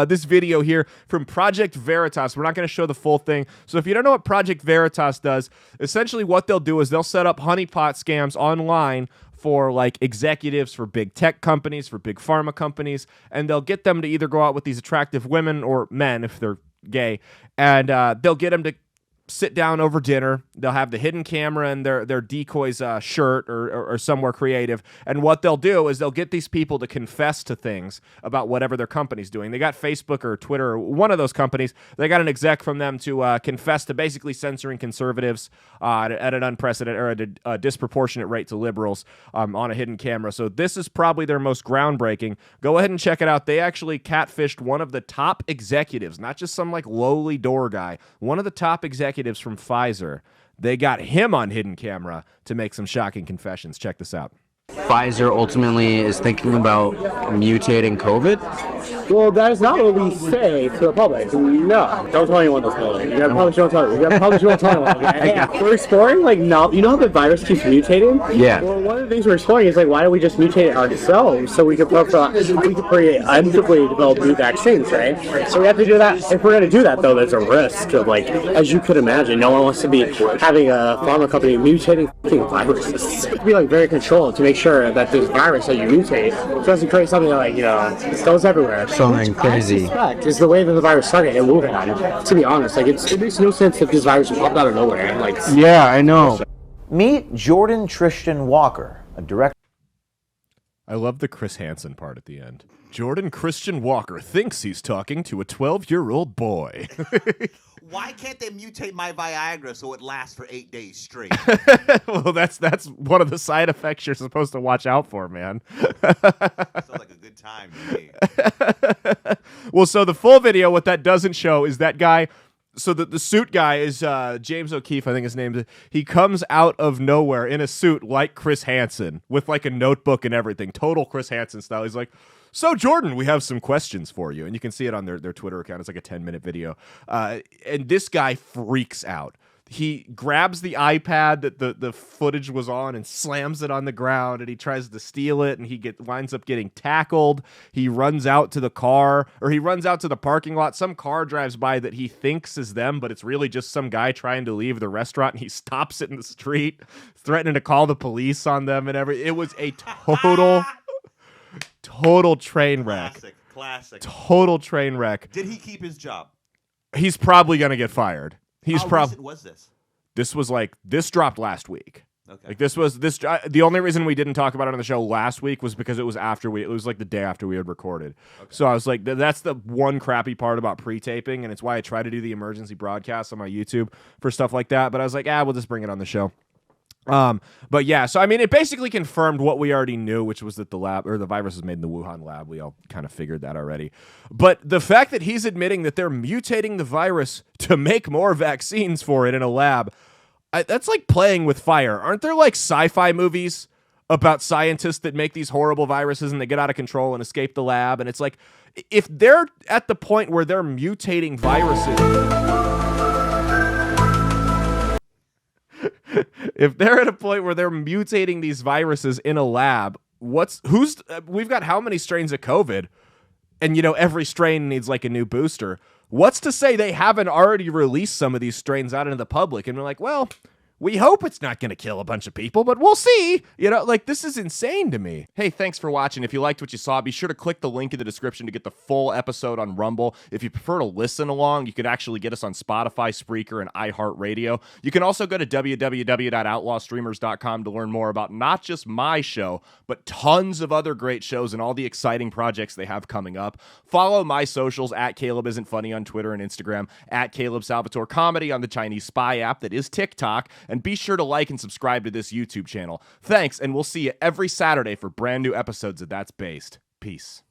This video here from Project Veritas. We're not going to show the full thing. So if you don't know what Project Veritas does, essentially what they'll do is they'll set up honeypot scams online for like executives for big tech companies, for big pharma companies, and they'll get them to either go out with these attractive women or men if they're gay, and they'll get them to sit down over dinner. They'll have the hidden camera in their decoy's shirt or somewhere creative. And what they'll do is they'll get these people to confess to things about whatever their company's doing. They got Facebook or Twitter or one of those companies. They got an exec from them to confess to basically censoring conservatives at an unprecedented or at a disproportionate rate to liberals on a hidden camera. So this is probably their most groundbreaking. Go ahead and check it out. They actually catfished one of the top executives, not just some like lowly door guy, one of the top executives from Pfizer. They got him on hidden camera to make some shocking confessions. Check this out. Pfizer ultimately is thinking about mutating COVID? Well, that is not what we say to the public. No, don't tell anyone this. You probably don't tell anyone. You probably don't tell anyone. Okay? We're exploring, like, now, you know how the virus keeps mutating? Yeah. Well, one of the things we're exploring is, like, why don't we just mutate it ourselves so we could create undoubtedly develop new vaccines, right? So we have to do that. If we're going to do that, though, there's a risk of, like, as you could imagine, no one wants to be having a pharma company mutating viruses. It would be, like, very controlled to make sure that this virus that you mutate doesn't create something that, like, you know, goes everywhere. Something crazy. Is the way that the virus started in Wuhan. To be honest, like, it makes no sense if this virus popped out of nowhere. Like, yeah, I know. Meet Jordan Tristan Walker, a director. I love the Chris Hansen part at the end. Jordan Christian Walker thinks he's talking to a 12-year-old boy. Why can't they mutate my Viagra so it lasts for 8 days straight? Well, that's one of the side effects you're supposed to watch out for, man. Sounds like a good time to me. Well, so the full video, what that doesn't show is that guy. So the suit guy is James O'Keefe, I think his name is. He comes out of nowhere in a suit like Chris Hansen with like a notebook and everything. Total Chris Hansen style. He's like, so Jordan, we have some questions for you. And you can see it on their Twitter account. It's like a 10-minute video. And this guy freaks out. He grabs the iPad that the footage was on and slams it on the ground, and he tries to steal it, and he winds up getting tackled. He runs out to the car, or he runs out to the parking lot. Some car drives by that he thinks is them, but it's really just some guy trying to leave the restaurant, and he stops it in the street, threatening to call the police on them and everything. It was a total train wreck. Classic. Total train wreck. Did he keep his job? He's probably going to get fired. How recent was this? This dropped last week. Okay. Like the only reason we didn't talk about it on the show last week was because it was like the day after we had recorded. Okay. So I was like, that's the one crappy part about pre-taping, and it's why I try to do the emergency broadcasts on my YouTube for stuff like that. But I was like, we'll just bring it on the show. But yeah, so I mean, it basically confirmed what we already knew, which was that the virus is made in the Wuhan lab. We all kind of figured that already. But the fact that he's admitting that they're mutating the virus to make more vaccines for it in a lab, that's like playing with fire. Aren't there like sci-fi movies about scientists that make these horrible viruses and they get out of control and escape the lab? And it's like, if they're at the point where they're mutating viruses... If they're at a point where they're mutating these viruses in a lab, we've got how many strains of COVID? And, you know, every strain needs like a new booster. What's to say they haven't already released some of these strains out into the public? And we're like, well, we hope it's not going to kill a bunch of people, but we'll see. You know, like, this is insane to me. Hey, thanks for watching. If you liked what you saw, be sure to click the link in the description to get the full episode on Rumble. If you prefer to listen along, you could actually get us on Spotify, Spreaker, and iHeartRadio. You can also go to www.outlawstreamers.com to learn more about not just my show, but tons of other great shows and all the exciting projects they have coming up. Follow my socials at Caleb Isn't Funny on Twitter and Instagram, at Caleb Salvatore Comedy on the Chinese Spy app that is TikTok, and be sure to like and subscribe to this YouTube channel. Thanks, and we'll see you every Saturday for brand new episodes of That's Based. Peace.